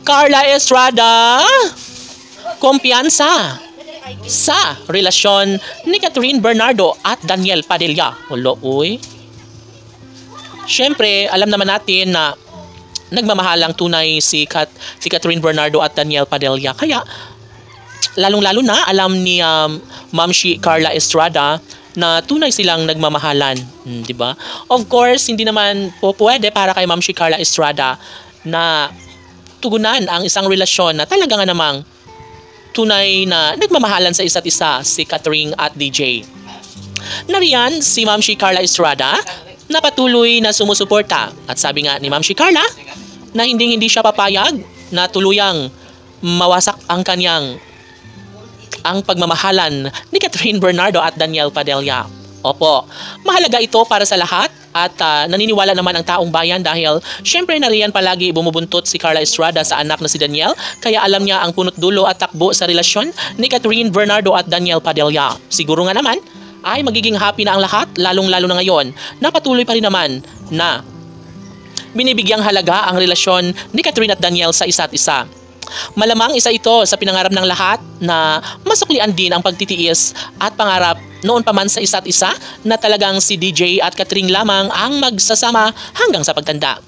Carla Estrada, kumpiyansa sa relasyon ni Catherine Bernardo at Daniel Padilla. Hulo, uy. Siyempre, alam naman natin na nagmamahalang tunay si Catherine Bernardo at Daniel Padilla. Kaya, lalong-lalo na alam ni Mamshi Carla Estrada na tunay silang nagmamahalan. Di ba? Of course, hindi naman po pwede para kay Mamshi Carla Estrada na tugunan ang isang relasyon na talaga nga namang tunay na nagmamahalan sa isa't isa, si Catherine at DJ. Nariyan si Mamshi Carla Estrada na patuloy na sumusuporta. At sabi nga ni Mamshi Carla na hindi siya papayag na tuluyang mawasak ang pagmamahalan ni Catherine Bernardo at Daniel Padilla. Opo, mahalaga ito para sa lahat at naniniwala naman ang taong bayan dahil syempre nariyan palagi bumubuntot si Carla Estrada sa anak na si Daniel, kaya alam niya ang punot dulo at takbo sa relasyon ni Catherine Bernardo at Daniel Padilla. Siguro nga naman ay magiging happy na ang lahat, lalong-lalo na ngayon na patuloy pa rin naman na binibigyang halaga ang relasyon ni Catherine at Daniel sa isa't isa. Malamang isa ito sa pinangarap ng lahat na masuklian din ang pagtitiis at pangarap noon pa man sa isa't isa na talagang si DJ at Catherine lamang ang magsasama hanggang sa pagtanda.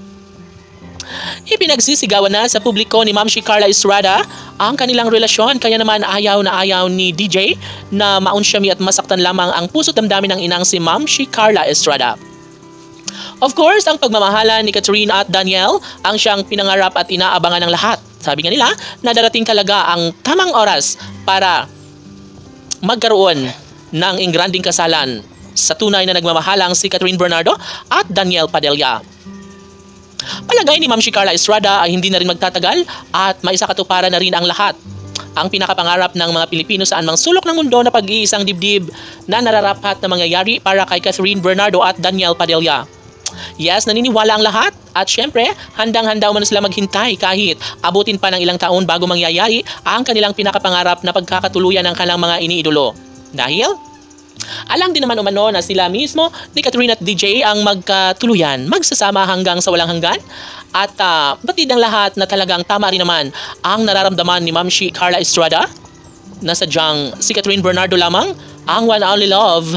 Ipinagsisigawan na sa publiko ni Mamshi Carla Estrada ang kanilang relasyon, kaya naman ayaw na ayaw ni DJ na maunsyami at masaktan lamang ang puso't damdamin ng inang si Mamshi Carla Estrada. Of course, ang pagmamahala ni Catherine at Daniel ang siyang pinangarap at inaabangan ng lahat. Sabi nga nila na darating talaga ang tamang oras para magkaroon ng ingranding kasalan sa tunay na nagmamahalang si Catherine Bernardo at Daniel Padilla. Palagay ni Mamshi Carla Estrada ay hindi na rin magtatagal at maisakatuparan na rin ang lahat. Ang pinakapangarap ng mga Pilipino sa anumang sulok ng mundo na pag-iisang dibdib na nararapat na mangyayari para kay Catherine Bernardo at Daniel Padilla. Yes, naniniwala ang lahat at syempre, handang-handa man sila maghintay kahit abutin pa ng ilang taon bago mangyayari ang kanilang pinakapangarap na pagkakatuluyan ng kanilang mga iniidolo. Dahil, alam din naman umano na sila mismo ni Catherine at DJ ang magkatuluyan, magsasama hanggang sa walang hanggan. At batid ng lahat na talagang tama rin naman ang nararamdaman ni Mamshi Carla Estrada na sadyang si Catherine Bernardo lamang ang one only love,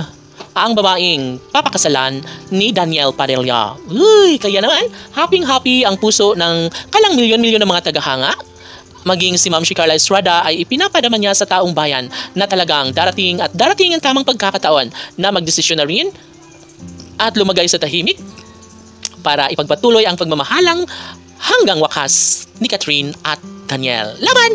ang babaeng papakasalan ni Daniel Padilla. Uy, kaya naman, happy-happy ang puso ng kalang milyon-milyon ng mga tagahanga. Maging si Mamshi Carla Estrada ay ipinapadama niya sa taong bayan na talagang darating ang tamang pagkakataon na magdesisyon na rin at lumagay sa tahimik para ipagpatuloy ang pagmamahalang hanggang wakas ni Catherine at Daniel. Laban!